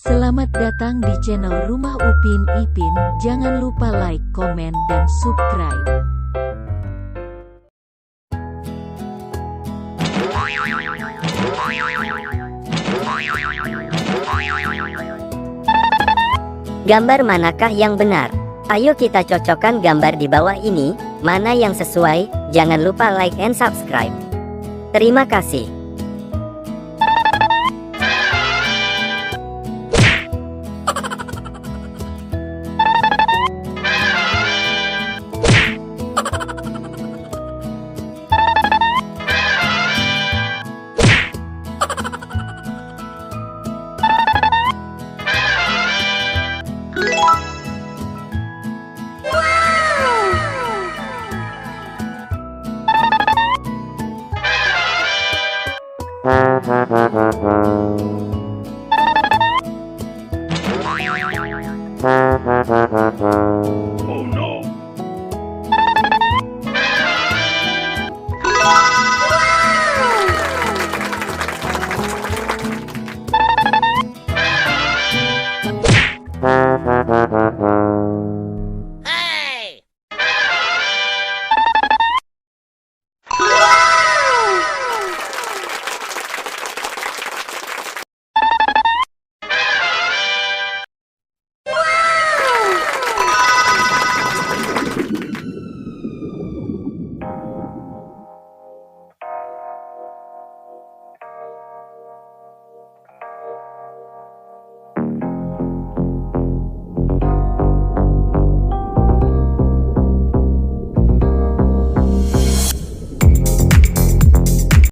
Selamat datang di channel Rumah Upin Ipin. Jangan lupa like, komen, dan subscribe. Gambar manakah yang benar? Ayo kita cocokkan gambar di bawah ini, mana yang sesuai. Jangan lupa like and subscribe. Terima kasih.